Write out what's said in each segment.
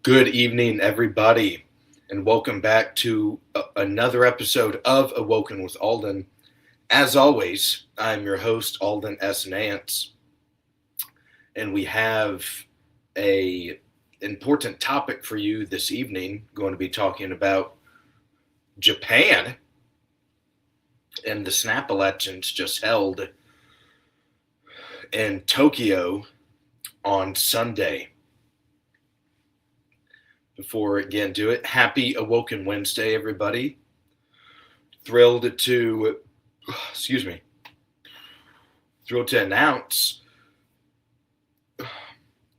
Good evening, everybody, and welcome back to another episode of Awoken with Aulden. As always, I'm your host, Aulden S. Nance, and we have a important topic for you this evening. Going to be talking about Japan and the snap elections just held in Tokyo on Sunday. Before again do it, happy Awoken Wednesday, everybody. Thrilled to announce,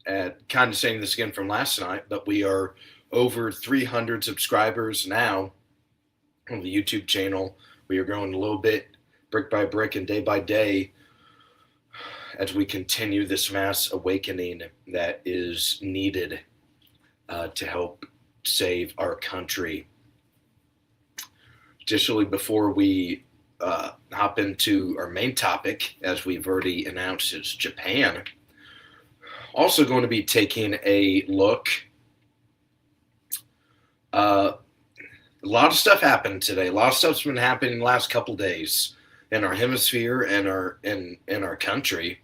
kind of saying this again from last night, but we are over 300 subscribers now on the YouTube channel. We are growing a little bit, brick by brick and day by day, as we continue this mass awakening that is needed to help save our country. Additionally, before we hop into our main topic, as we've already announced, is Japan. Also going to be taking a look. A lot of stuff happened today. A lot of stuff's been happening the last couple days in our hemisphere and in our country.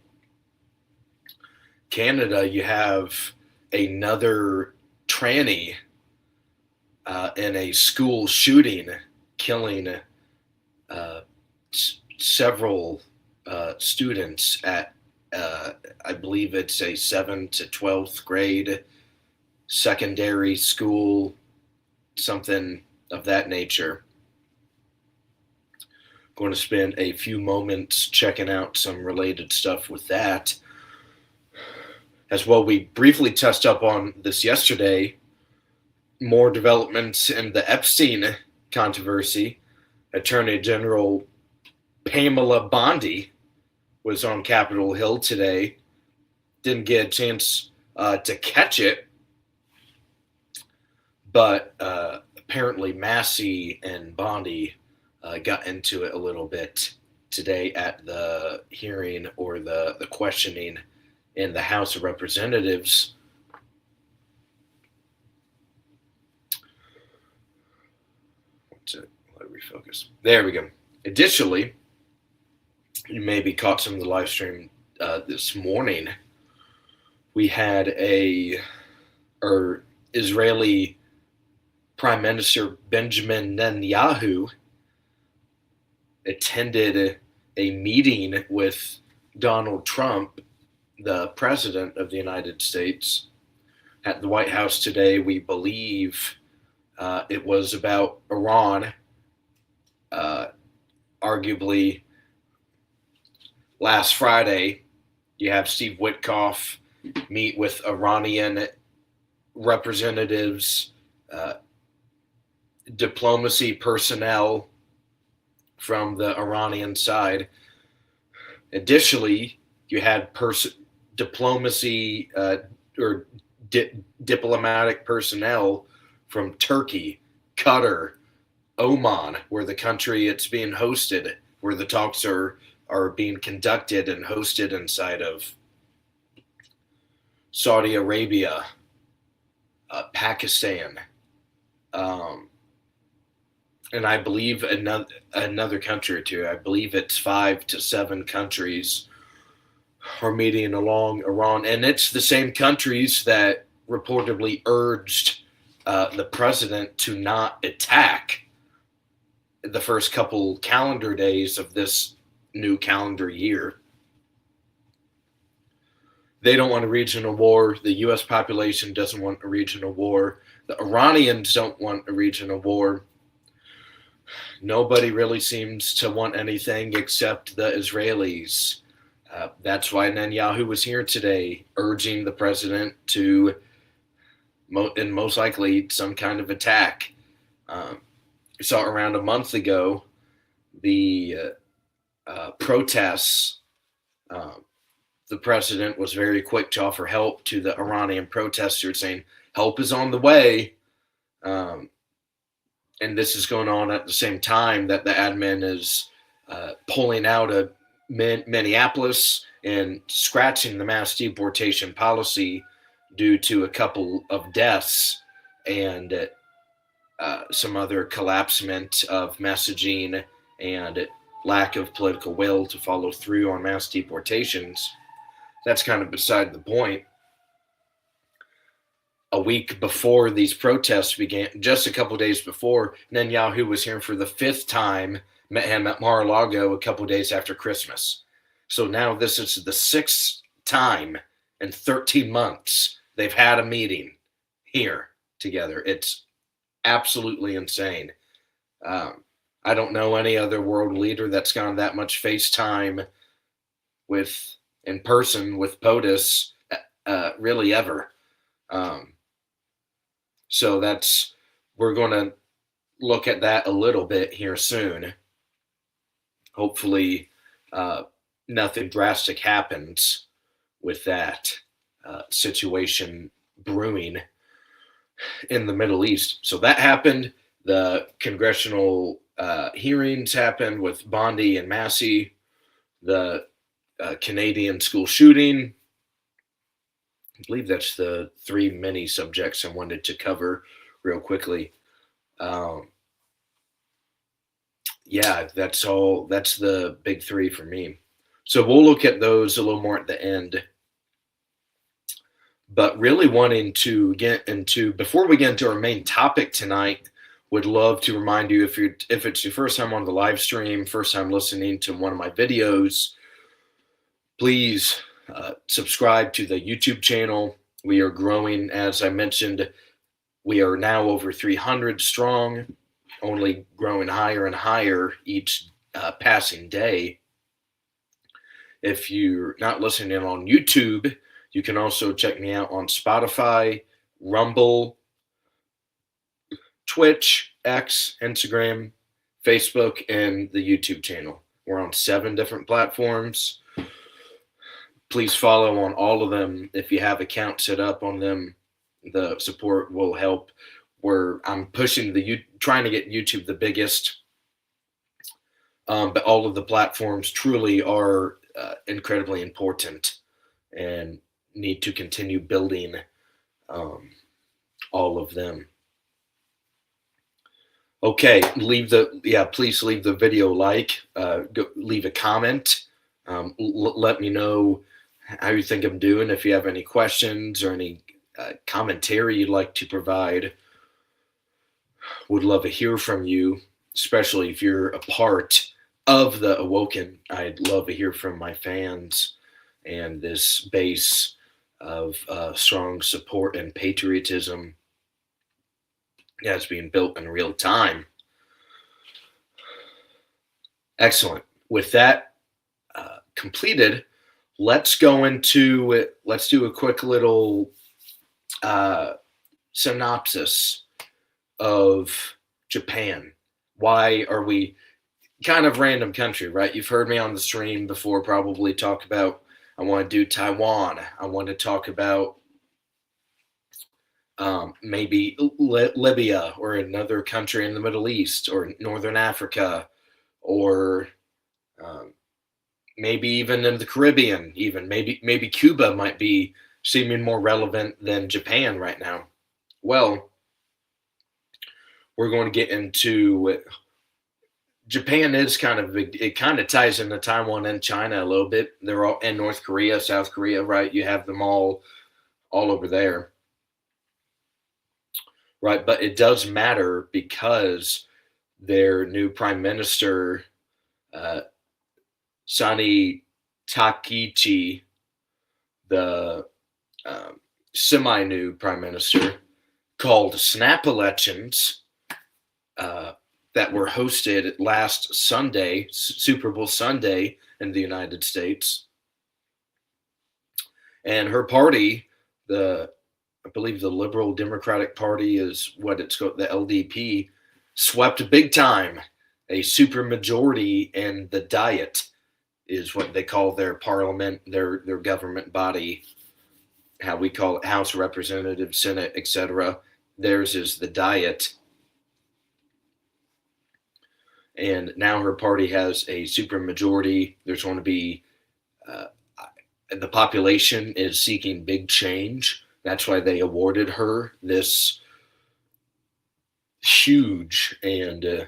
Canada, you have another tranny in a school shooting, killing several students at, I believe it's a 7th to 12th grade secondary school, something of that nature. Going to spend a few moments checking out some related stuff with that. As well, we briefly touched up on this yesterday. More developments in the Epstein controversy. Attorney General Pamela Bondi was on Capitol Hill today. Didn't get a chance to catch it, but apparently Massey and Bondi got into it a little bit today at the hearing or the questioning in the House of Representatives. Let me refocus. There we go. Additionally, you maybe caught some of the live stream this morning. We had Israeli Prime Minister Benjamin Netanyahu attended a meeting with Donald Trump, the President of the United States, at the White House today. We believe it was about Iran. Arguably, last Friday, you have Steve Witkoff meet with Iranian representatives, diplomacy personnel from the Iranian side. Additionally, you had diplomacy or diplomatic personnel from Turkey, Qatar, Oman, where the country it's being hosted, where the talks are being conducted and hosted inside of, Saudi Arabia, Pakistan, and I believe another country or two. I believe it's 5 to 7 countries are meeting along Iran, and it's the same countries that reportedly urged the president to not attack the first couple calendar days of this new calendar year. They don't want a regional war. The U.S. population doesn't want a regional war. The Iranians don't want a regional war. Nobody really seems to want anything except the Israelis. That's why Netanyahu was here today, urging the president to, and most likely, some kind of attack. We saw around a month ago the protests. The president was very quick to offer help to the Iranian protesters, saying help is on the way. And this is going on at the same time that the admin is pulling out of Minneapolis and scratching the mass deportation policy due to a couple of deaths and some other collapsement of messaging and lack of political will to follow through on mass deportations. That's kind of beside the point. A week before these protests began, just a couple days before, Netanyahu was here for the fifth time, met him at Mar-a-Lago a couple days after Christmas. So now this is the sixth time in 13 months they've had a meeting here together. It's absolutely insane. I don't know any other world leader that's gone that much FaceTime with in person with POTUS really ever. So we're going to look at that a little bit here soon. Hopefully, nothing drastic happens with that situation brewing in the Middle East. So that happened. The congressional hearings happened with Bondi and Massey, the Canadian school shooting. I believe that's the three mini subjects I wanted to cover real quickly. Yeah, that's all. That's the big three for me. So we'll look at those a little more at the end. But really wanting to get into, before we get into our main topic tonight, would love to remind you, if it's your first time on the live stream, first time listening to one of my videos, please subscribe to the YouTube channel. We are growing, as I mentioned. We are now over 300 strong, only growing higher and higher each passing day. If you're not listening on YouTube, you can also check me out on Spotify, Rumble, Twitch, X, Instagram, Facebook, and the YouTube channel. We're on 7 different platforms. Please follow on all of them. If you have accounts set up on them, the support will help. I'm pushing trying to get YouTube the biggest, but all of the platforms truly are incredibly important and need to continue building all of them. Okay, please leave the video leave a comment. Let me know how you think I'm doing. If you have any questions or any commentary you'd like to provide, would love to hear from you, especially if you're a part of the Awoken. I'd love to hear from my fans and this base of strong support and patriotism that's being built in real time. Excellent. With that completed, let's go into it. Let's do a quick little synopsis of Japan. Why are we kind of random country, right? You've heard me on the stream before probably talk about, I want to do Taiwan. I want to talk about maybe Libya or another country in the Middle East or Northern Africa, or maybe even in the Caribbean. Even maybe Cuba might be seeming more relevant than Japan right now. Well, we're going to get into Japan. Is kind of big. It kind of ties into Taiwan and China a little bit. They're all in North Korea, South Korea, right? You have them all over there. Right, but it does matter because their new prime minister, Sani Takichi, the semi-new prime minister, called snap elections that were hosted last Sunday, Super Bowl Sunday in the United States. And her party, I believe the Liberal Democratic Party is what it's called, the LDP, swept big time. A super majority in the Diet is what they call their parliament, their government body, how we call it, House Representatives, Senate, etc. Theirs is the Diet. And now her party has a super majority. There's going to be, the population is seeking big change. That's why they awarded her this huge and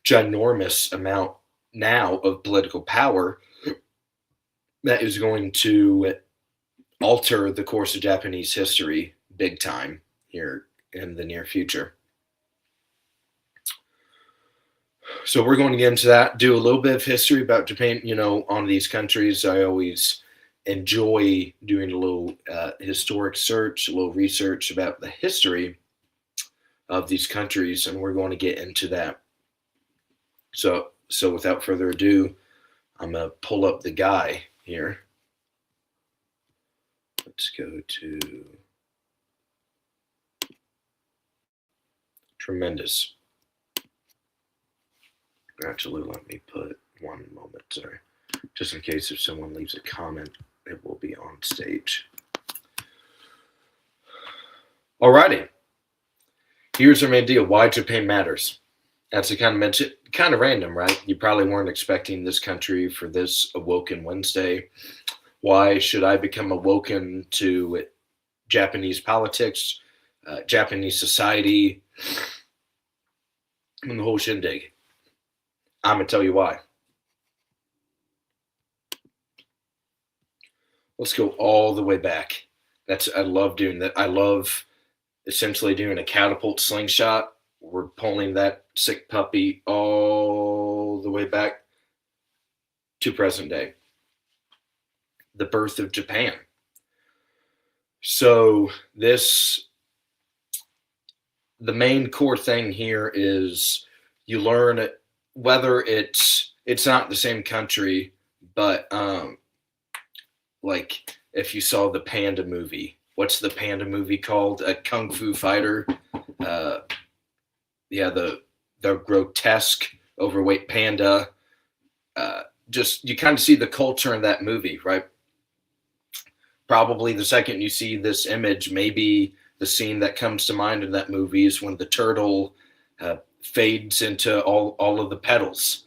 ginormous amount now of political power that is going to alter the course of Japanese history big time here in the near future. So we're going to get into that, do a little bit of history about Japan, on these countries. I always enjoy doing a little historic search, a little research about the history of these countries, and we're going to get into that. So without further ado, I'm going to pull up the guy here. Let's go to tremendous. Actually, let me put one moment, sorry. Just in case if someone leaves a comment, it will be on stage. Alrighty. Here's our main deal. Why Japan matters. As I kind of mentioned, kind of random, right? You probably weren't expecting this country for this Awoken Wednesday. Why should I become awoken to Japanese politics, Japanese society, and the whole shindig? I'm going to tell you why. Let's go all the way back. I love doing that. I love essentially doing a catapult slingshot. We're pulling that sick puppy all the way back to present day. The birth of Japan. So the main core thing here is you learn whether it's not the same country, but like if you saw the Panda movie, what's the Panda movie called? A Kung Fu Fighter. The grotesque, overweight panda. Just you kind of see the culture in that movie, right? Probably the second you see this image, maybe the scene that comes to mind in that movie is when the turtle fades into all of the petals.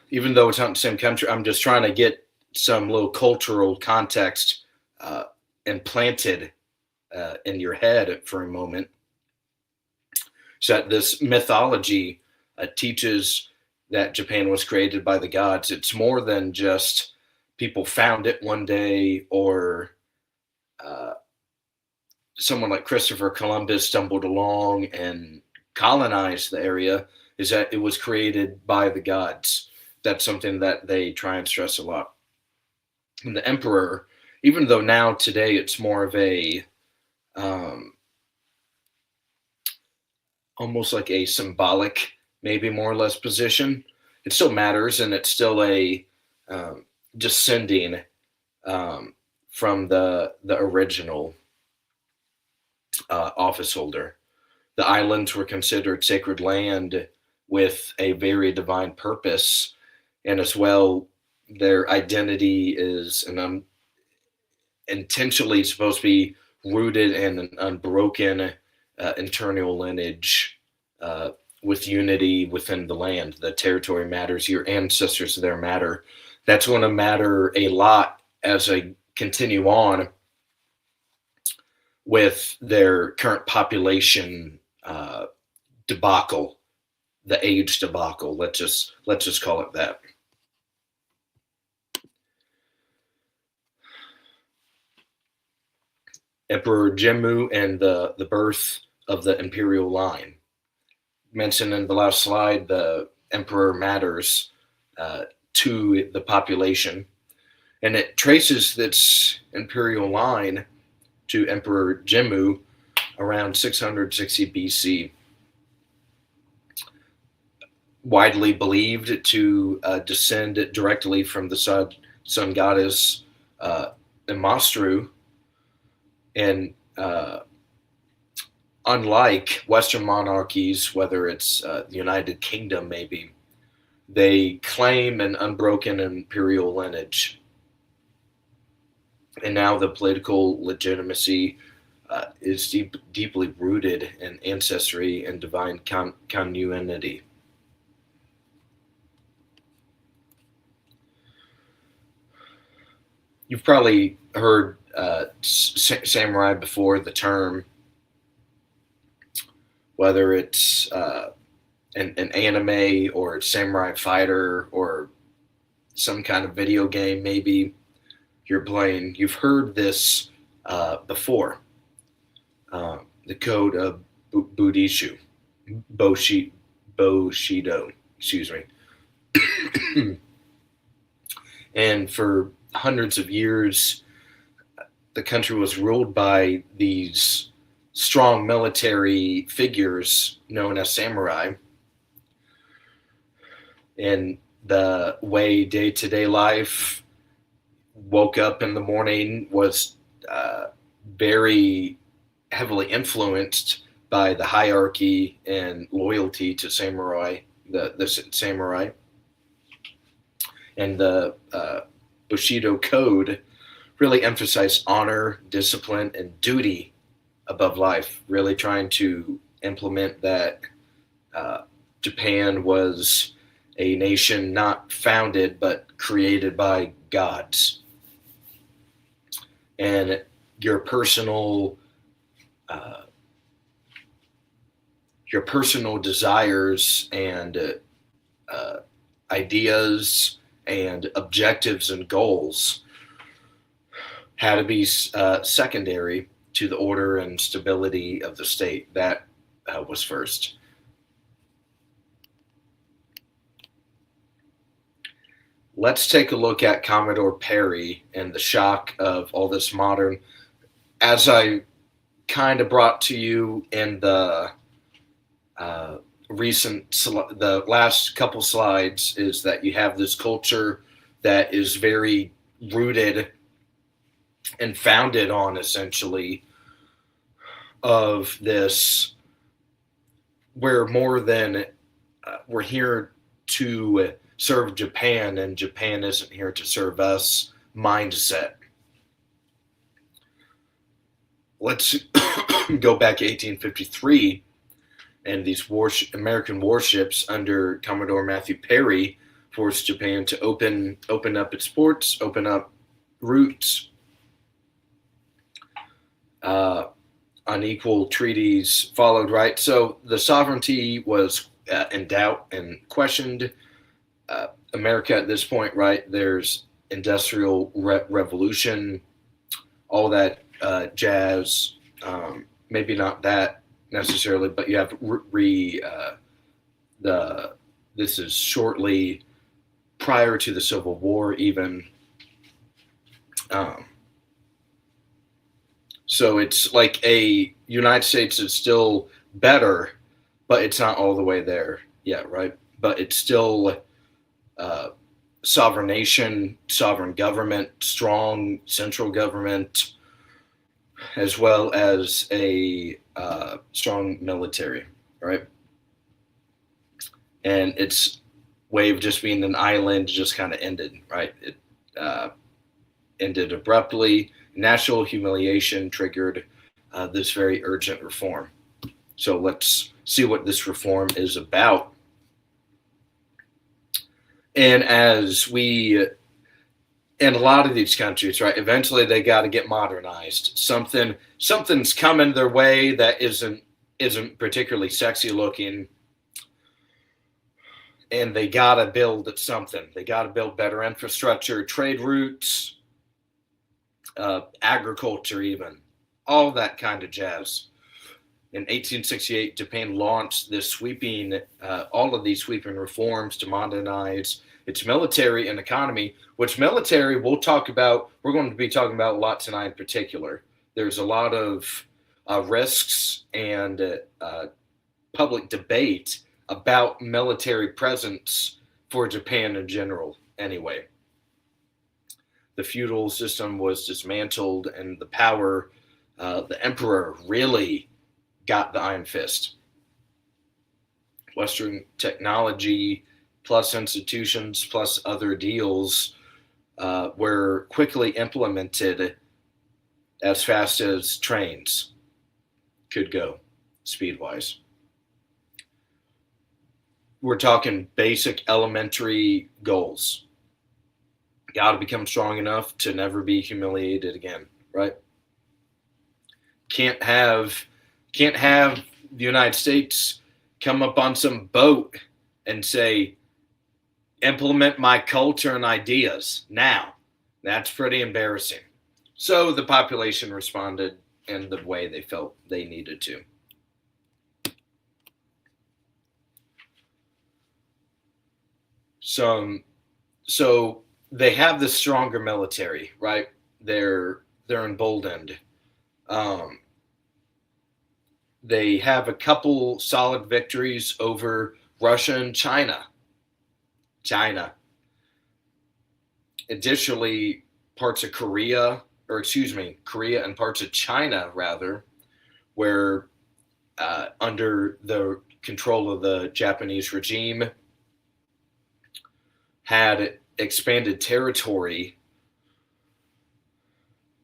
Even though it's not the same country, I'm just trying to get some little cultural context implanted in your head for a moment. So that this mythology teaches that Japan was created by the gods. It's more than just people found it one day or someone like Christopher Columbus stumbled along and colonized the area. Is that it was created by the gods. That's something that they try and stress a lot. And the emperor, even though now today it's more of a almost like a symbolic, maybe more or less position, it still matters, and it's still a descending from the original office holder. The islands were considered sacred land with a very divine purpose, and as well, their identity is intentionally supposed to be rooted in an unbroken internal lineage with unity within the land. The territory matters. Your ancestors there matter. That's going to matter a lot as I continue on with their current population debacle, the age debacle. Let's just call it that. Emperor Jimmu and the birth of the imperial line. Mentioned in the last slide, the emperor matters to the population, and it traces this imperial line to Emperor Jimmu around 660 BC. Widely believed to descend directly from the sun goddess Imastru, and unlike Western monarchies, whether it's the United Kingdom maybe, they claim an unbroken imperial lineage. And now the political legitimacy is deeply rooted in ancestry and divine continuity. you've probably heard samurai before, the term, whether it's an anime or samurai fighter or some kind of video game, maybe you're playing. You've heard this before. The code of Budishu, Boshido, excuse me. And for hundreds of years, the country was ruled by these strong military figures known as samurai. And the way day-to-day life woke up in the morning was very heavily influenced by the hierarchy and loyalty to samurai, the samurai. And the Bushido Code really emphasized honor, discipline, and duty above life, really trying to implement that Japan was a nation not founded but created by gods. And your personal desires and ideas and objectives and goals had to be secondary to the order and stability of the state. That was first. Let's take a look at Commodore Perry and the shock of all this modern, as I kind of brought to you in the the last couple slides, is that you have this culture that is very rooted and founded on, essentially, of this, we're more than, we're here to serve Japan, and Japan isn't here to serve us mindset. Let's go back to 1853, and these American warships under Commodore Matthew Perry forced Japan to open up its ports, open up routes. Unequal treaties followed, right? So the sovereignty was in doubt and questioned. America at this point, right? There's industrial revolution, all that jazz. Maybe not that necessarily, but you have this is shortly prior to the Civil War, even. So it's like a United States is still better, but it's not all the way there yet, right? But it's still sovereign nation, sovereign government, strong central government, as well as a strong military, right? And its way of just being an island just kind of ended, right? It ended abruptly. National humiliation triggered this very urgent reform. So let's see what this reform is about. And as we, in a lot of these countries, right, eventually they got to get modernized. Something's coming their way that isn't particularly sexy looking, and they got to build something. They got to build better infrastructure, trade routes, agriculture, even all that kind of jazz. In 1868, Japan launched this all of these sweeping reforms to modernize its military and economy, which military we'll talk about. We're going to be talking about a lot tonight in particular. There's a lot of risks and public debate about military presence for Japan in general anyway. The feudal system was dismantled, and the power, the emperor really got the iron fist. Western technology plus institutions plus other deals were quickly implemented as fast as trains could go speed-wise. We're talking basic elementary goals. got to become strong enough to never be humiliated again, right? Can't have the United States come up on some boat and say, implement my culture and ideas now. That's pretty embarrassing. So the population responded in the way they felt they needed to. So they have the stronger military, right? They're emboldened. Um, they have a couple solid victories over Russia and China. Additionally, parts of Korea and parts of China, rather, where under the control of the Japanese regime, had expanded territory.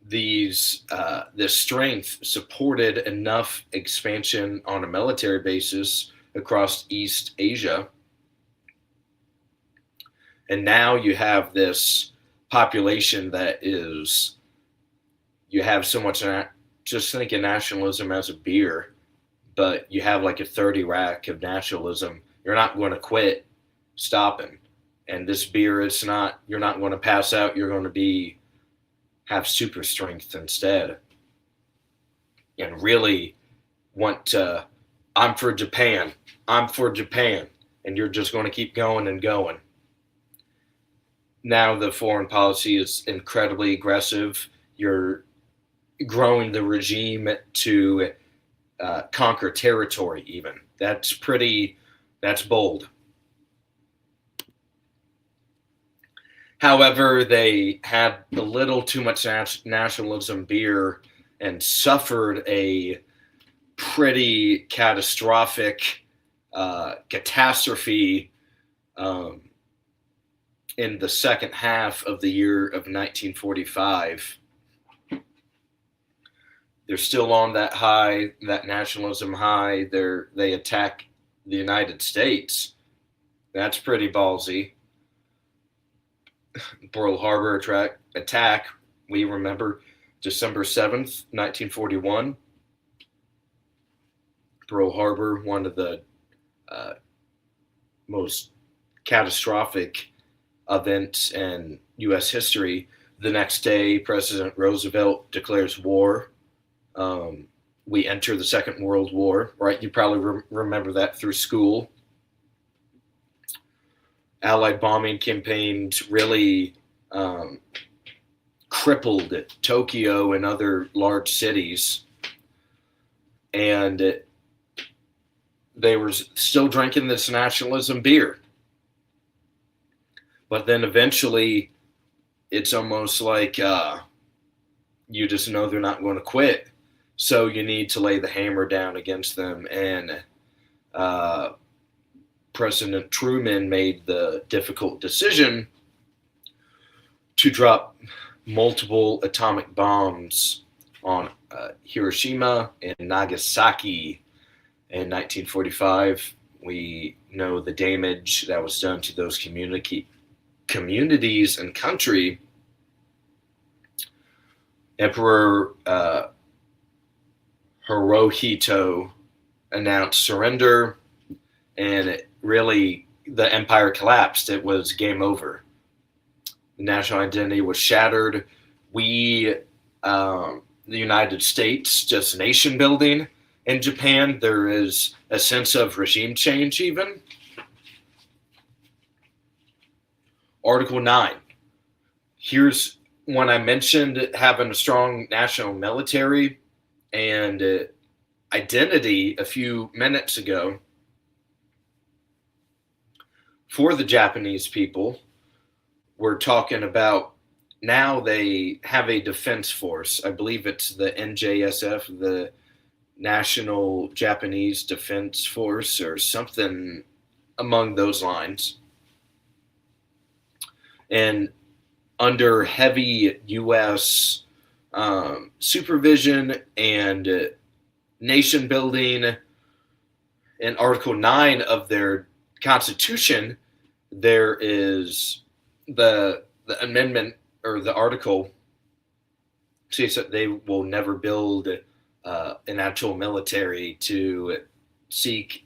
This strength supported enough expansion on a military basis across East Asia. And now you have this population that is, you have so much, just think of nationalism as a beer, but you have like a 30 rack of nationalism. You're not going to quit stopping. And this beer is not, you're not going to pass out. You're going to have super strength instead. And really want to, I'm for Japan. And you're just going to keep going and going. Now the foreign policy is incredibly aggressive. You're growing the regime to conquer territory even. That's bold. However, they had a little too much nationalism beer and suffered a pretty catastrophic catastrophe in the second half of the year of 1945. They're still on that high, that nationalism high. They attack the United States. That's pretty ballsy. Pearl Harbor attack, we remember December 7th, 1941. Pearl Harbor, one of the most catastrophic events in U.S. history. The next day, President Roosevelt declares war. We enter the Second World War, right? You probably remember that through school. Allied bombing campaigns really crippled Tokyo and other large cities. And they were still drinking this nationalism beer. But then eventually, it's almost like you just know they're not going to quit. So you need to lay the hammer down against them. And President Truman made the difficult decision to drop multiple atomic bombs on Hiroshima and Nagasaki in 1945. We know the damage that was done to those communities and country. Emperor Hirohito announced surrender, and really the empire collapsed. It was game over. The national identity was shattered. The United States, just nation building. In Japan, there is a sense of regime change even. Article 9. Here's when I mentioned having a strong national military and identity a few minutes ago. For the Japanese people, we're talking about now they have a defense force. I believe it's the NJSF, the National Japanese Defense Force, or something among those lines. And under heavy U.S. Supervision and nation building, in Article 9 of their Constitution, there is the the amendment or the article states that they will never build an actual military to seek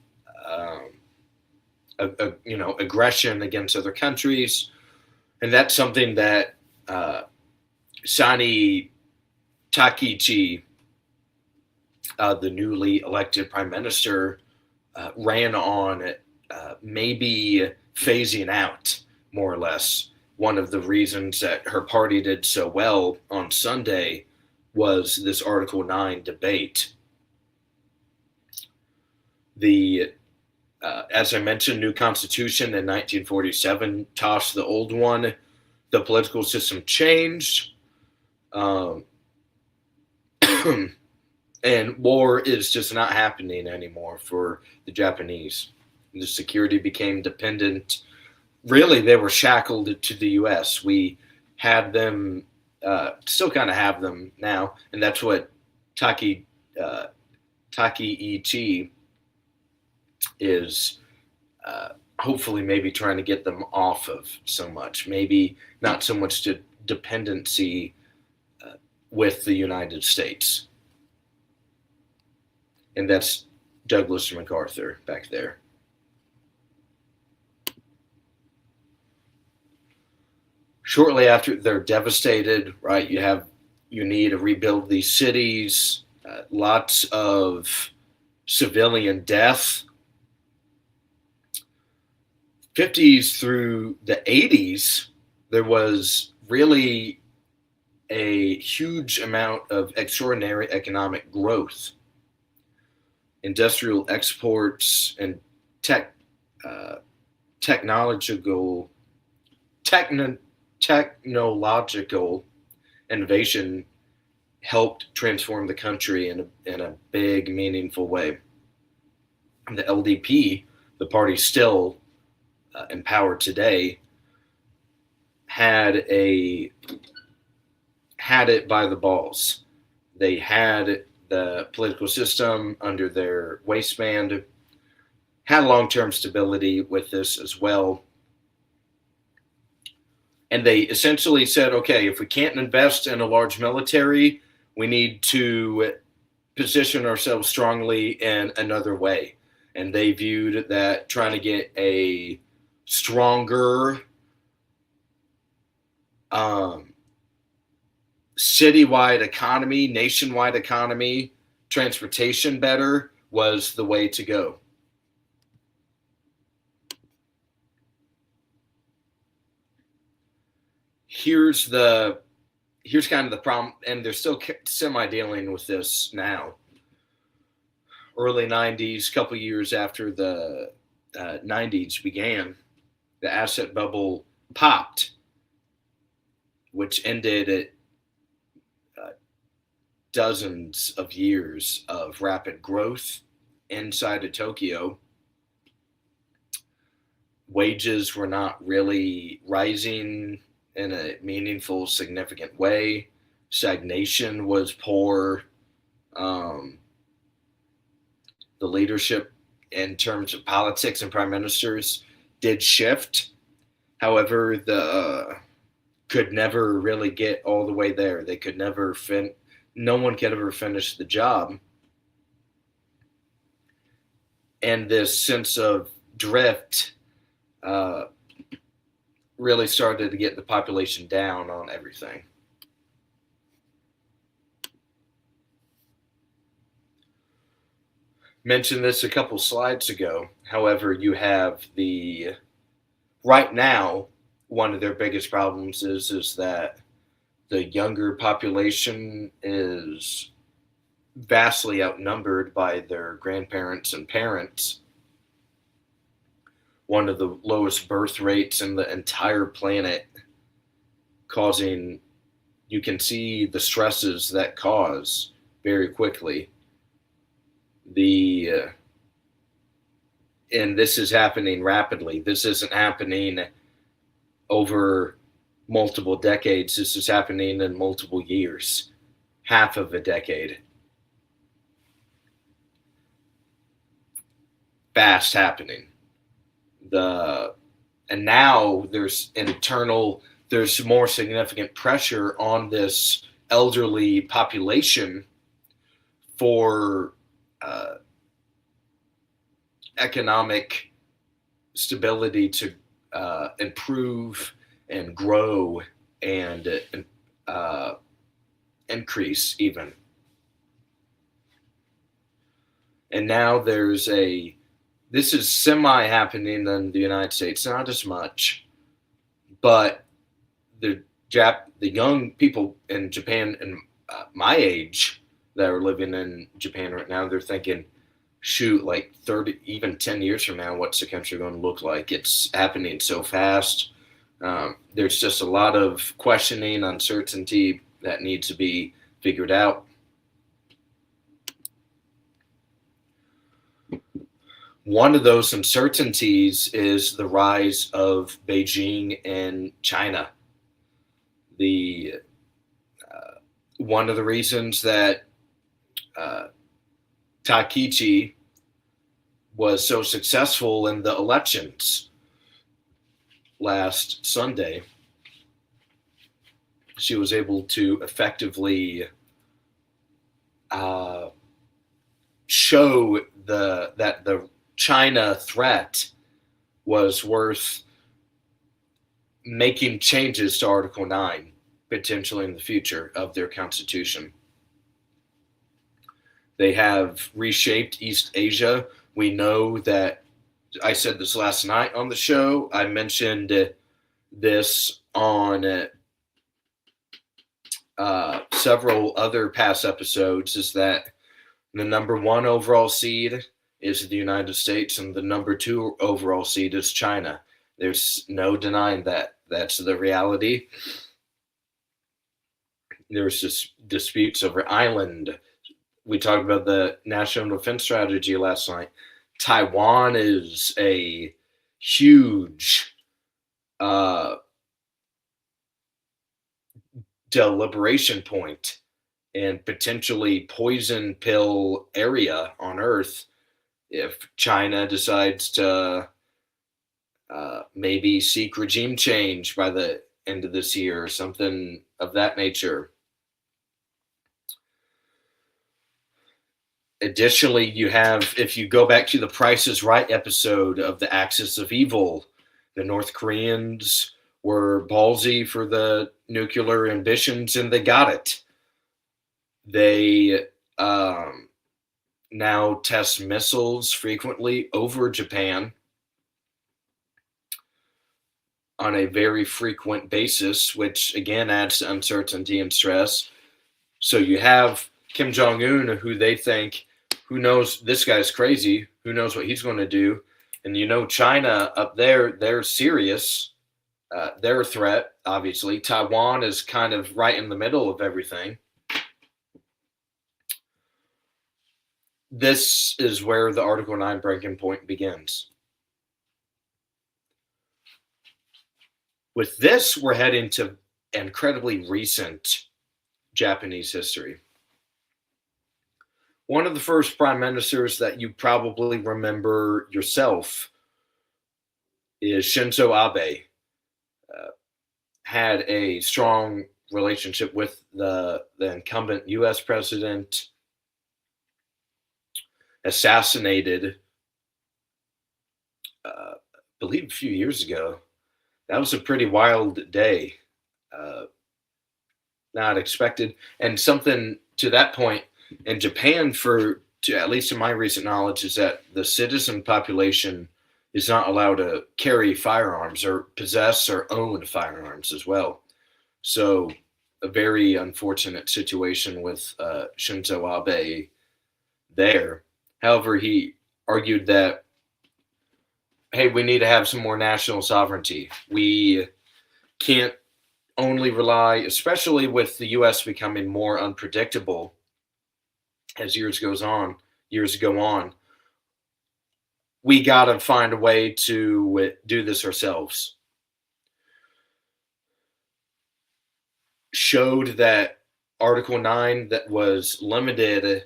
aggression against other countries, and that's something that Sani Takichi, the newly elected prime minister, ran on maybe phasing out, more or less. One of the reasons that her party did so well on Sunday was this Article 9 debate. As I mentioned, new constitution in 1947 tossed the old one. The political system changed. And war is just not happening anymore for the Japanese. The security became dependent. Really, they were shackled to the U.S. We had them, still kind of have them now, and that's what Takeichi is hopefully maybe trying to get them off of so much. Maybe not so much to dependency with the United States. And that's Douglas MacArthur back there. Shortly after, they're devastated, right? You need to rebuild these cities, lots of civilian death. 50s through the 80s, there was really a huge amount of extraordinary economic growth. Industrial exports and technological innovation helped transform the country in a big, meaningful way. The LDP, the party still in power today, had it by the balls. They had the political system under their waistband, had long-term stability with this as well. And they essentially said, okay, if we can't invest in a large military, we need to position ourselves strongly in another way. And they viewed that trying to get a stronger citywide economy, nationwide economy, transportation better was the way to go. Here's kind of the problem, and they're still semi-dealing with this now. Early 90s, couple years after the 90s began, the asset bubble popped, which ended at dozens of years of rapid growth inside of Tokyo. Wages were not really rising in a meaningful, significant way. Stagnation was poor. The leadership in terms of politics and prime ministers did shift. However, could never really get all the way there. They could never no one could ever finish the job. And this sense of drift really started to get the population down on everything. Mentioned this a couple slides ago. However, you have right now, one of their biggest problems is that the younger population is vastly outnumbered by their grandparents and parents. One of the lowest birth rates in the entire planet, causing, you can see the stresses that cause very quickly. And this is happening rapidly. This isn't happening over multiple decades. This is happening in multiple years, half of a decade. Fast happening. And now there's there's more significant pressure on this elderly population for economic stability to improve and grow and increase even. And now this is semi happening in the United States, not as much, but the young people in Japan and my age that are living in Japan right now, they're thinking, shoot, like 30, even 10 years from now, what's the country going to look like? It's happening so fast. There's just a lot of questioning, uncertainty that needs to be figured out. One of those uncertainties is the rise of Beijing and China. One of the reasons that Takichi was so successful in the elections last Sunday, she was able to effectively show that the China threat was worth making changes to Article 9 potentially in the future of their constitution. They have reshaped East Asia. We know that, I said this last night on the show, I mentioned this on several other past episodes, is that the number one overall seed is the United States and the number two overall seed is China. There's no denying that. That's the reality. There's just disputes over island. We talked about the National Defense Strategy last night. Taiwan is a huge deliberation point and potentially poison pill area on Earth if China decides to maybe seek regime change by the end of this year or something of that nature. Additionally, you have, if you go back to the Price is Right episode of The Axis of Evil, the North Koreans were ballsy for the nuclear ambitions and they got it. They now test missiles frequently over Japan on a very frequent basis, which again adds to uncertainty and stress. So you have Kim Jong-un, who they think, who knows, this guy's crazy, who knows what he's going to do. And you know, China up there, they're serious. They're a threat, obviously. Taiwan is kind of right in the middle of everything. This is where the Article 9 breaking point begins. With this, we're heading to incredibly recent Japanese history. One of the first prime ministers that you probably remember yourself is Shinzo Abe. Had a strong relationship with the incumbent U.S. president, assassinated, I believe a few years ago. That was a pretty wild day. Not expected. And something to that point in Japan, at least in my recent knowledge, is that the citizen population is not allowed to carry firearms or possess or own firearms as well. So a very unfortunate situation with Shinzo Abe there. However, he argued that, hey, we need to have some more national sovereignty. We can't only rely, especially with the U.S. becoming more unpredictable as years go on. We got to find a way to do this ourselves. Showed that Article 9 that was limited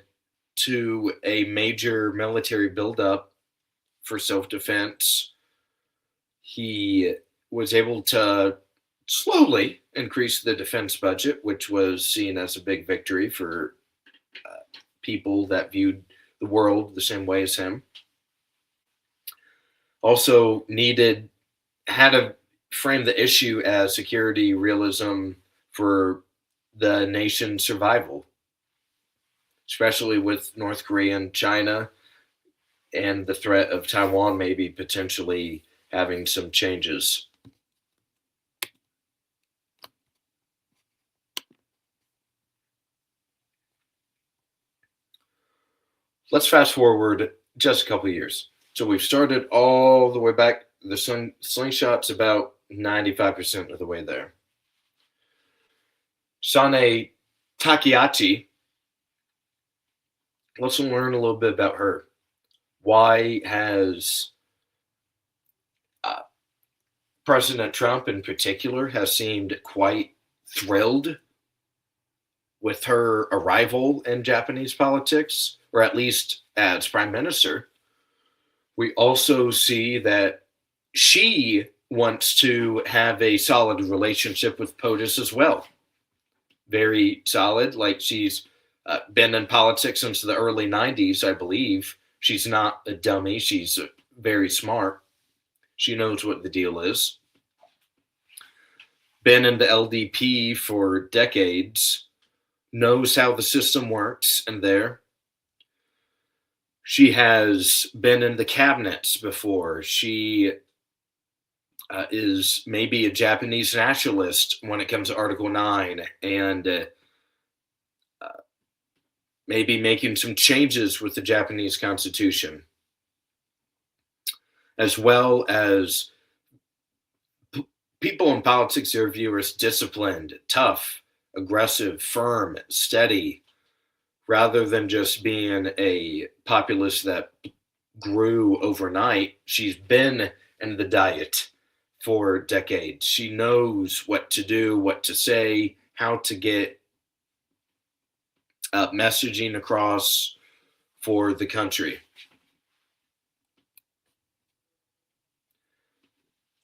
to a major military buildup for self-defense. He was able to slowly increased the defense budget, which was seen as a big victory for people that viewed the world the same way as him. Also had to frame the issue as security realism for the nation's survival, especially with North Korea and China and the threat of Taiwan maybe potentially having some changes. Let's fast forward just a couple of years. So we've started all the way back. The slingshot's about 95% of the way there. Sane Takehachi, let's learn a little bit about her. Why has President Trump in particular has seemed quite thrilled with her arrival in Japanese politics, or at least as prime minister? We also see that she wants to have a solid relationship with POTUS as well. Very solid. Like she's been in politics since the early 90s, I believe. She's not a dummy. She's very smart. She knows what the deal is. Been in the LDP for decades. Knows how the system works in there. She has been in the cabinets before. She is maybe a Japanese nationalist when it comes to Article 9 and maybe making some changes with the Japanese Constitution, as well as people in politics are viewed as disciplined, tough, aggressive, firm, steady, rather than just being a populist that grew overnight. She's been in the diet for decades. She knows what to do, what to say, how to get messaging across for the country.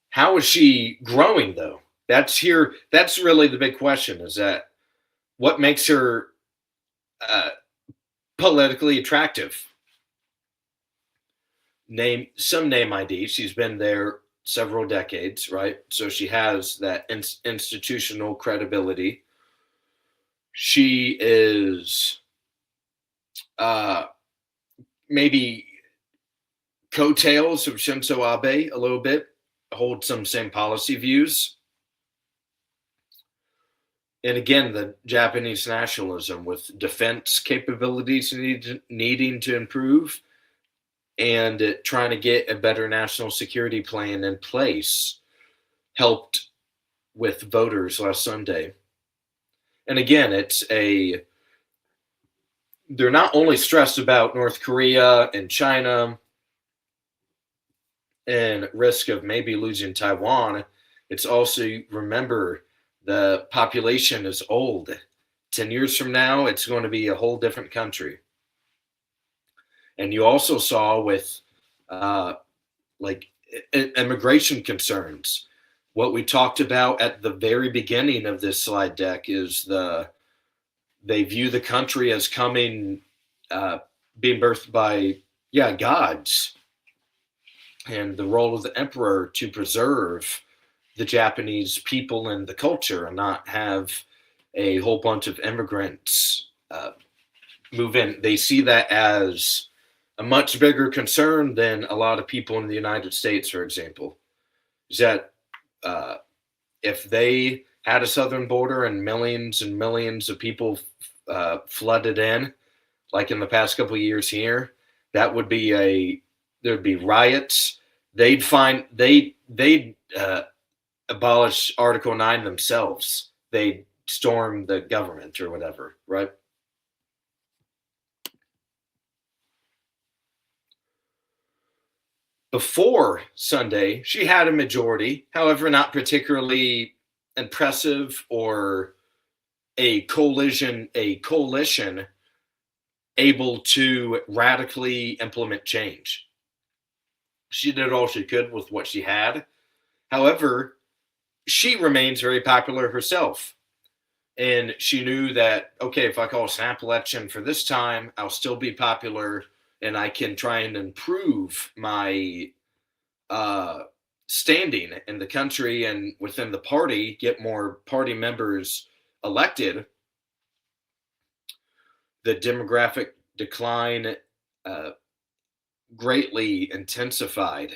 How is she growing, though? That's really the big question. Is that what makes her politically attractive? Name ID. She's been there several decades, right? So she has that institutional credibility. She is maybe coattails of Shinzo Abe a little bit, hold some same policy views. And again, the Japanese nationalism with defense capabilities needing to improve and trying to get a better national security plan in place helped with voters last Sunday. And again, they're not only stressed about North Korea and China and risk of maybe losing Taiwan. It's also, remember, the population is old. 10 years from now, it's going to be a whole different country. And you also saw with like immigration concerns, what we talked about at the very beginning of this slide deck is they view the country as coming, being birthed by, gods, and the role of the emperor to preserve the Japanese people and the culture and not have a whole bunch of immigrants move in. They see that as a much bigger concern than a lot of people in the United States, for example. Is that if they had a southern border and millions of people flooded in, like in the past couple of years here, that would be there'd be riots. They'd abolish Article 9 themselves. They'd storm the government or whatever, right? Before Sunday, she had a majority, however, not particularly impressive or a coalition able to radically implement change. She did all she could with what she had. However, she remains very popular herself. And she knew that, okay, if I call a snap election for this time, I'll still be popular and I can try and improve my uh, standing in the country and within the party, get more party members elected. The demographic decline uh, greatly intensified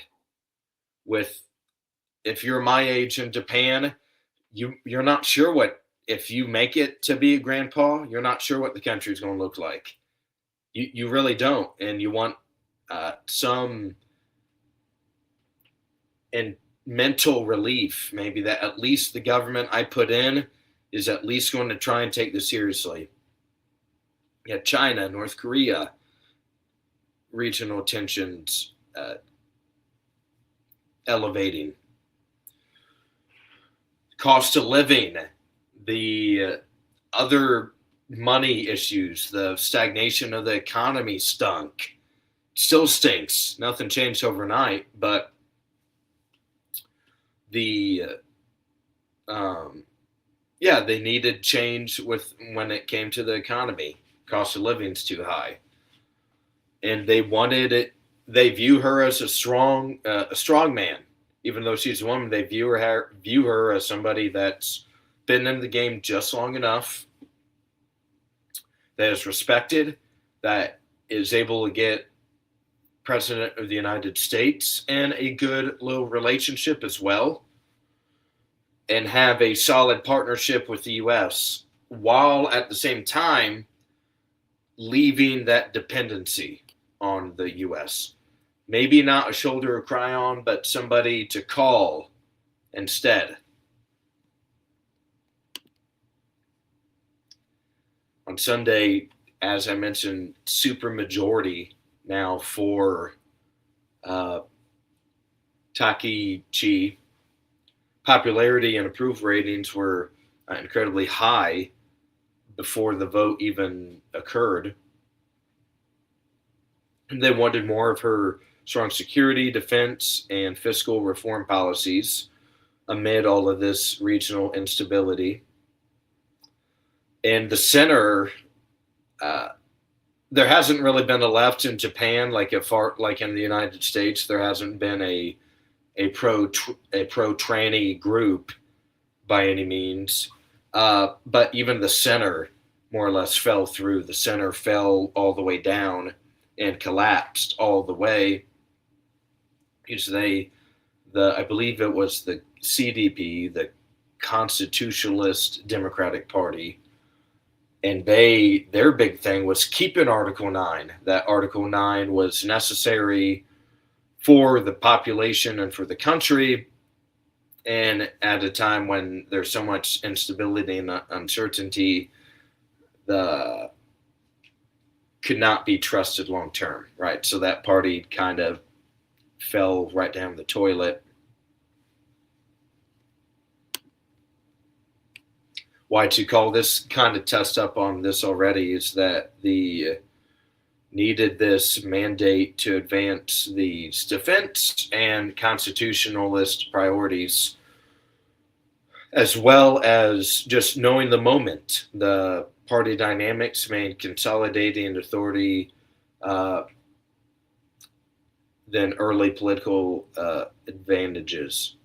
with, if you're my age in Japan, you're not sure what, if you make it to be a grandpa, you're not sure what the country's going to look like. You really don't, and you want some and mental relief, maybe that at least the government I put in is at least going to try and take this seriously. Yeah, China, North Korea, regional tensions elevating, cost of living, the other money issues, the stagnation of the economy stunk, still stinks. Nothing changed overnight, but the yeah, they needed change with when it came to the economy. Cost of living's too high, and they wanted it. They view her as a strong man, even though she's a woman. They view her as somebody that's been in the game just long enough, that is respected, that is able to get president of the United States and a good little relationship as well, and have a solid partnership with the U.S. while at the same time leaving that dependency on the U.S. Maybe not a shoulder to cry on, but somebody to call instead. On Sunday, as I mentioned, supermajority now for Takichi. Popularity and approval ratings were incredibly high before the vote even occurred. And they wanted more of her strong security, defense, and fiscal reform policies amid all of this regional instability. And the center, there hasn't really been a left in Japan like in the United States. There hasn't been a pro tranny group by any means, but even the center more or less fell through. The center fell all the way down and collapsed all the way. Because I believe it was the CDP, the Constitutionalist Democratic Party, and their big thing was keeping Article 9. That Article 9 was necessary for the population and for the country, and at a time when there's so much instability and uncertainty, could not be trusted long term, right? So that party kind of fell right down the toilet. Why to call this kind of test up on this already is that the needed this mandate to advance these defense and constitutionalist priorities, as well as just knowing the moment, the party dynamics made consolidating authority than early political advantages,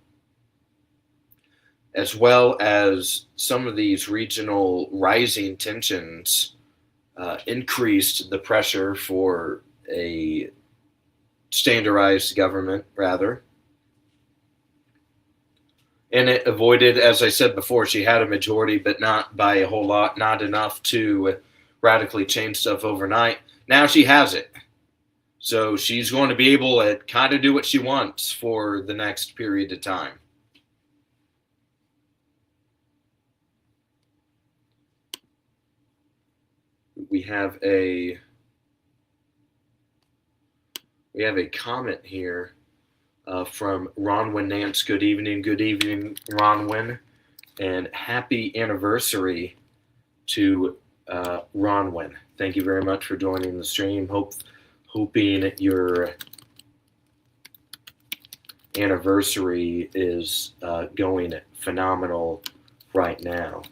as well as some of these regional rising tensions increased the pressure for a standardized government, rather. And it avoided, as I said before, she had a majority, but not by a whole lot, not enough to radically change stuff overnight. Now she has it. So she's going to be able to kind of do what she wants for the next period of time. We have a comment here from Ronwin Nance. Good evening, Ronwin, and happy anniversary to Ronwin. Thank you very much for joining the stream. Hoping you're anniversary is going phenomenal right now.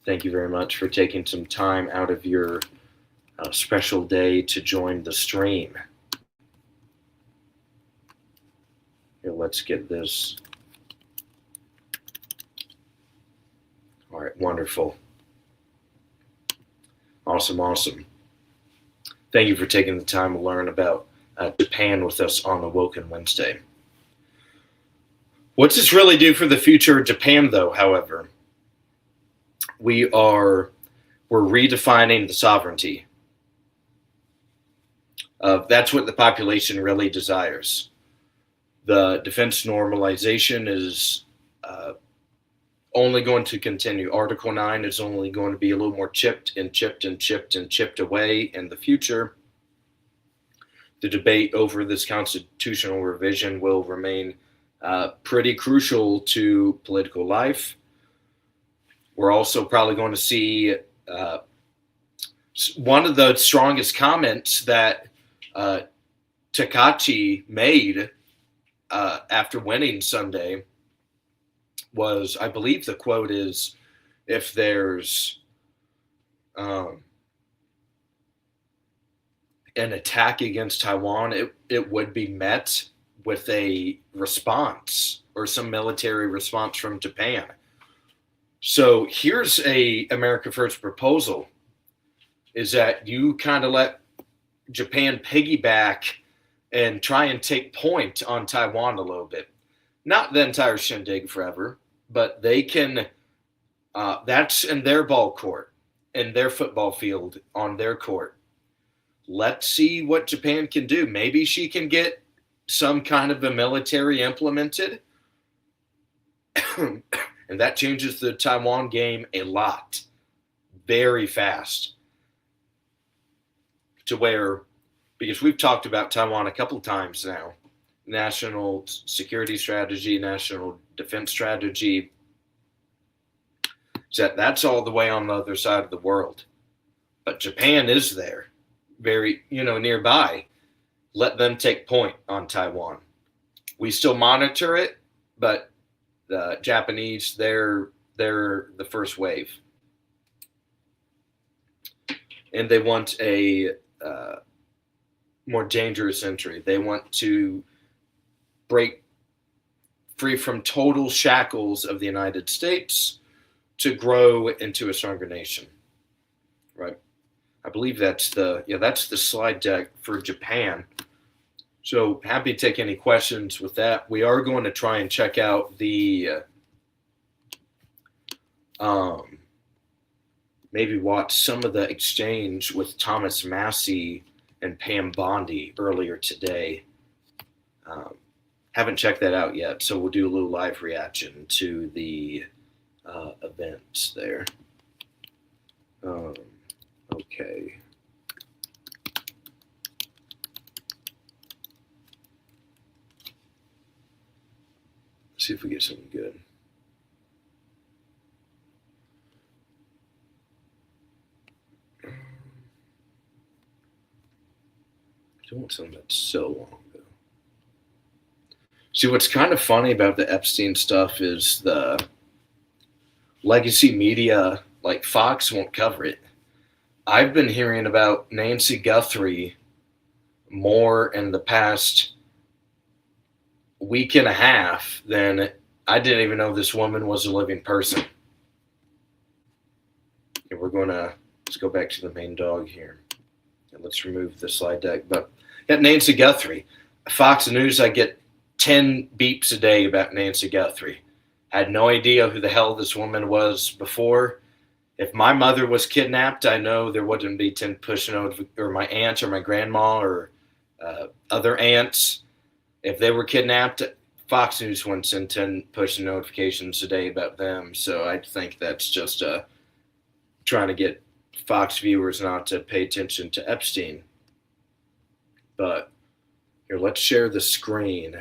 Thank you very much for taking some time out of your special day to join the stream. Here, let's get this. All right, wonderful. Awesome. Thank you for taking the time to learn about Japan with us on Awoken Wednesday. What's this really do for the future of Japan, though, however? We're redefining the sovereignty. That's what the population really desires. The defense normalization is only going to continue. Article 9 is only going to be a little more chipped away in the future. The debate over this constitutional revision will remain pretty crucial to political life. We're also probably going to see one of the strongest comments that Takachi made after winning Sunday was, I believe the quote is, if there's an attack against Taiwan, it would be met with a response or some military response from Japan. So here's a America First proposal, is that you kind of let Japan piggyback and try and take point on Taiwan a little bit. Not the entire shindig forever, but they can, that's in their ball court, in their football field, on their court. Let's see what Japan can do. Maybe she can get some kind of a military implemented. And that changes the Taiwan game a lot, very fast. To where, because we've talked about Taiwan a couple of times now, national security strategy, national defense strategy, that's all the way on the other side of the world. But Japan is there, very, nearby. Let them take point on Taiwan. We still monitor it, but the Japanese, they're the first wave. And they want a more dangerous entry. They want to break free from total shackles of the United States to grow into a stronger nation, right? I believe that's the slide deck for Japan. So happy to take any questions with that. We are going to try and check out the maybe watch some of the exchange with Thomas Massey and Pam Bondi earlier today. Haven't checked that out yet, so we'll do a little live reaction to the events there. Okay. Let's see if we get something good. I don't want something that's so long ago. See, what's kind of funny about the Epstein stuff is the legacy media, like Fox, won't cover it. I've been hearing about Nancy Guthrie more in the past week and a half than I didn't even know this woman was a living person. And let's go back to the main dog here. And let's remove the slide deck. But got Nancy Guthrie. Fox News, I get 10 beeps a day about Nancy Guthrie. I had no idea who the hell this woman was before. If my mother was kidnapped, I know there wouldn't be 10 push notifications, or my aunt or my grandma or other aunts. If they were kidnapped, Fox News wouldn't send 10 push notifications a day about them. So I think that's just trying to get Fox viewers not to pay attention to Epstein. But here, let's share the screen.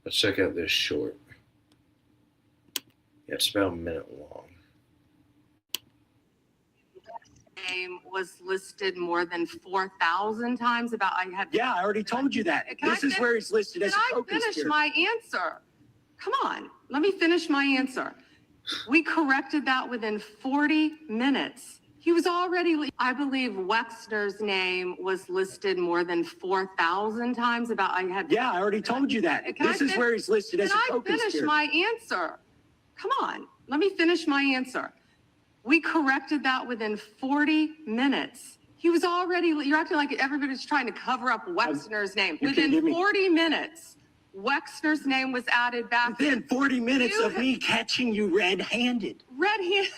Let's check out this short. Yeah, it's about a minute long. Name was listed more than 4,000 times about I had. Yeah, I already told you that. This is where he's listed as a co-conspirator. Finish my answer? Come on, let me finish my answer. We corrected that within 40 minutes. He was already, I believe Wexner's name was listed more than 4,000 times about I had. Yeah, I already told you that. This is where he's listed as a co-conspirator. Can I finish my answer? Come on, let me finish my answer. We corrected that within 40 minutes. He was already, you're acting like everybody's trying to cover up Wexner's name. Within 40 minutes, Wexner's name was added back. Within 40 minutes of me catching you red-handed. Red-handed,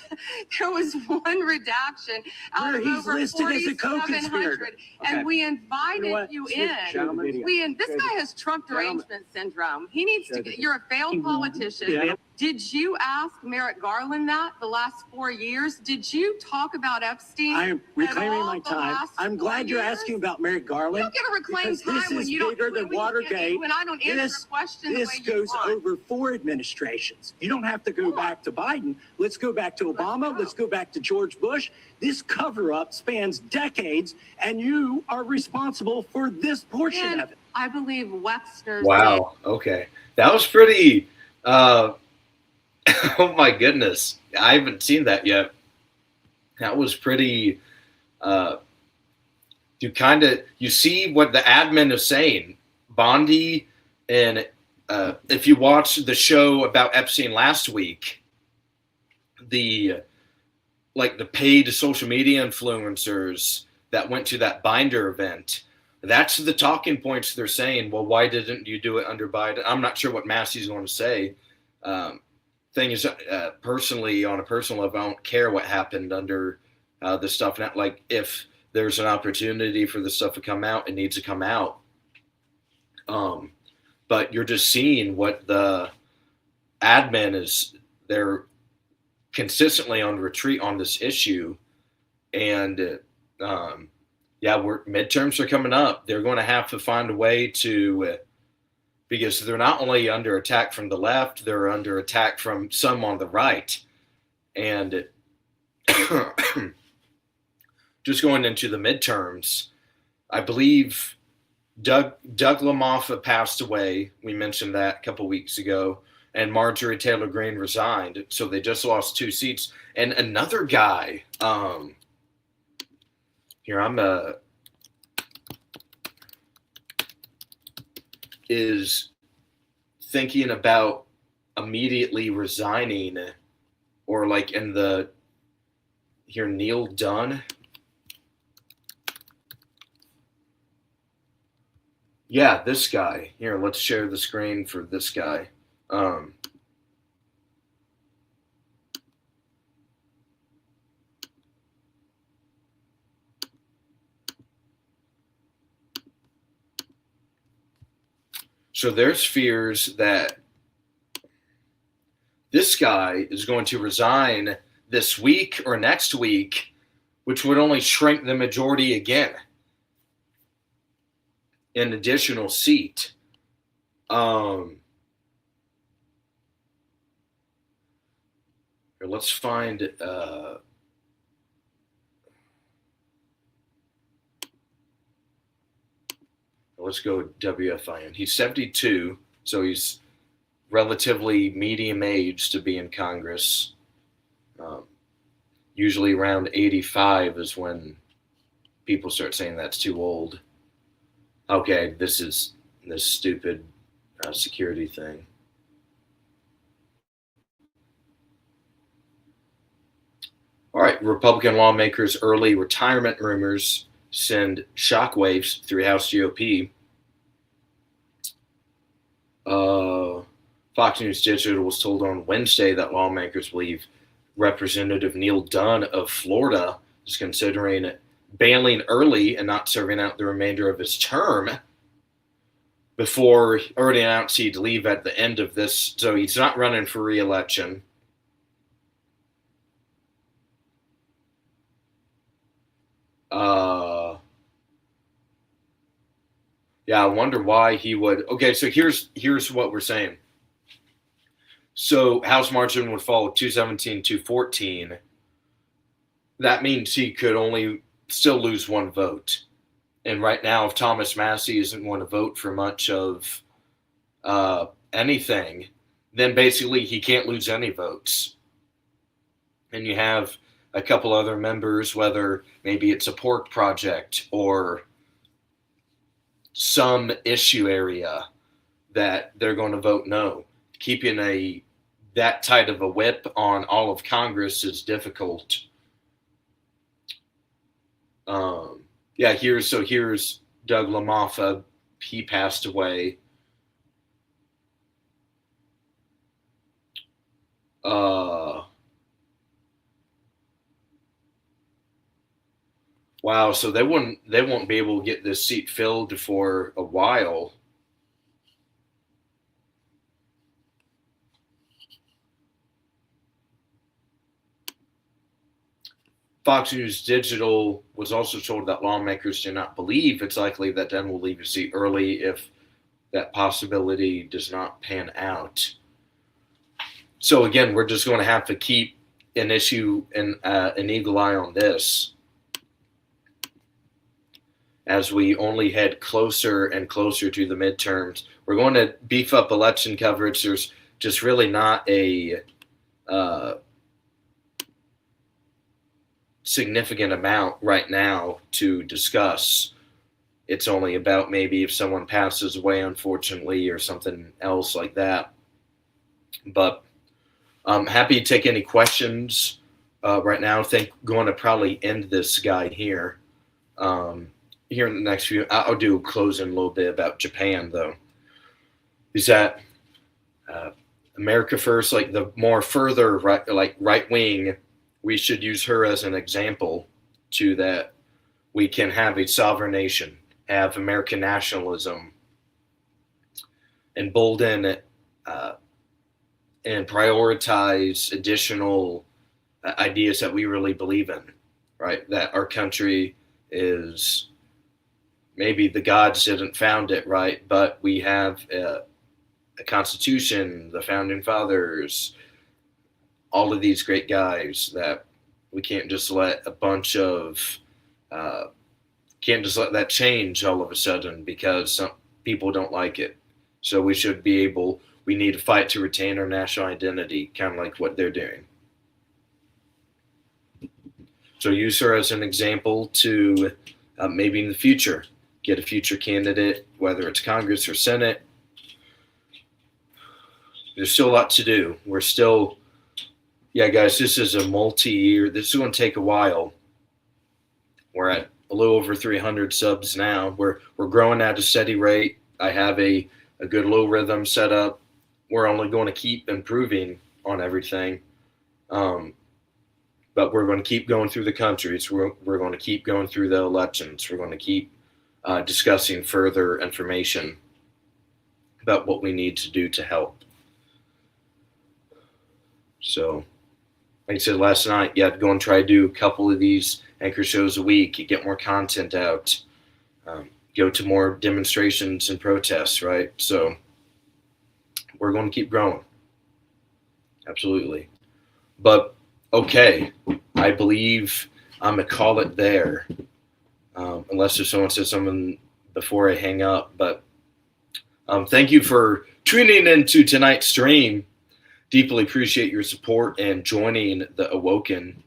there was one redaction out of over 4,700, and we invited you in. This guy has Trump derangement syndrome. He needs to get, you're a failed politician. Did you ask Merrick Garland that the last 4 years? Did you talk about Epstein? I am reclaiming my time. I'm glad you're asking about Merrick Garland. You don't get to reclaim time when you don't. This is bigger than Watergate. When I don't answer questions. This goes over 4 administrations. You don't have to go back to Biden. Let's go back to Obama. Let's go back to George Bush. This cover-up spans decades, and you are responsible for this portion of it. I believe Wexner's. Wow. Okay. That was pretty. Oh my goodness. I haven't seen that yet. That was pretty. You see what the admin is saying. Bondi, and if you watched the show about Epstein last week, the paid social media influencers that went to that Binder event, that's the talking points they're saying. Well, why didn't you do it under Biden? I'm not sure what Massey's going to say. Thing is, personally, on a personal level, I don't care what happened under the stuff. Not like if there's an opportunity for the stuff to come out, it needs to come out. But you're just seeing what the admin is. They're consistently on retreat on this issue, and midterms are coming up. They're going to have to find a way to. Because they're not only under attack from the left, they're under attack from some on the right. And just going into the midterms, I believe Doug LaMoffa passed away. We mentioned that a couple weeks ago. And Marjorie Taylor Greene resigned. So they just lost 2 seats. And another guy, is thinking about immediately resigning, or like Neil Dunn. Yeah, this guy. Here, let's share the screen for this guy. So there's fears that this guy is going to resign this week or next week, which would only shrink the majority again. An additional seat. Let's find. Let's go WFIN. He's 72, so he's relatively medium age to be in Congress. Usually around 85 is when people start saying that's too old. Okay, this is this stupid security thing. All right, Republican lawmakers' early retirement rumors send shockwaves through House GOP. Fox News Digital was told on Wednesday that lawmakers believe Representative Neil Dunn of Florida is considering bailing early and not serving out the remainder of his term before already announced he'd leave at the end of this. So he's not running for re-election. Yeah, I wonder why he would. Okay, so here's what we're saying. So House margin would fall 217, 214. That means he could only still lose one vote. And right now, if Thomas Massey isn't going to vote for much of anything, then basically he can't lose any votes. And you have a couple other members, whether maybe it's a pork project or some issue area that they're going to vote no. Keeping that tight of a whip on all of Congress is difficult. Here's Doug LaMoffa. He passed away. Wow, so they won't be able to get this seat filled for a while. Fox News Digital was also told that lawmakers do not believe it's likely that Den will leave his seat early if that possibility does not pan out. So again, we're just going to have to keep an issue and an eagle eye on this as we only head closer and closer to the midterms. We're going to beef up election coverage. There's just really not a significant amount right now to discuss. It's only about maybe if someone passes away, unfortunately, or something else like that. But I'm happy to take any questions right now. I think going to probably end this guy here. Here in the next few, I'll do a closing a little bit about Japan, though. Is that America First, like the more further right wing, we should use her as an example to that we can have a sovereign nation, have American nationalism, embolden and prioritize additional ideas that we really believe in, right? That our country is, maybe the gods didn't found it, right? But we have a constitution, the founding fathers, all of these great guys, that we can't just let can't just let that change all of a sudden because some people don't like it. So we need to fight to retain our national identity, kind of like what they're doing. So use her as an example to maybe in the future get a future candidate, whether it's Congress or Senate. There's still a lot to do. Yeah, guys, this is a multi-year. This is going to take a while. We're at a little over 300 subs now. We're growing at a steady rate. I have a good low rhythm set up. We're only going to keep improving on everything. But we're going to keep going through the countries. We're going to keep going through the elections. We're going to keep discussing further information about what we need to do to help. So, like I said last night, you have to go and try to do a couple of these anchor shows a week. You get more content out. Go to more demonstrations and protests, right? So we're going to keep growing. Absolutely. But, okay, I believe I'm going to call it there. Unless if someone says something before I hang up. But thank you for tuning into tonight's stream. Deeply appreciate your support and joining the Awoken.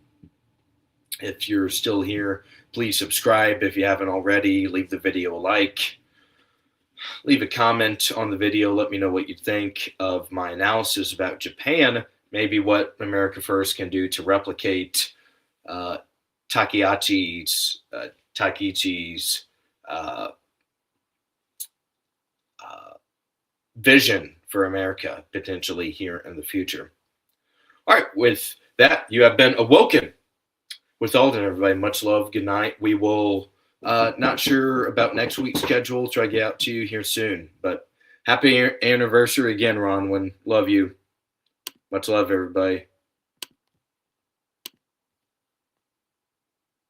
If you're still here, please subscribe if you haven't already. Leave the video a like. Leave a comment on the video. Let me know what you think of my analysis about Japan. Maybe what America First can do to replicate Takeichi's vision for America potentially here in the future. All right, with that, you have been Awoken with Aulden, everybody. Much love. Good night. We will, not sure about next week's schedule. Try to get out to you here soon. But happy anniversary again, Ron. Love you. Much love, everybody.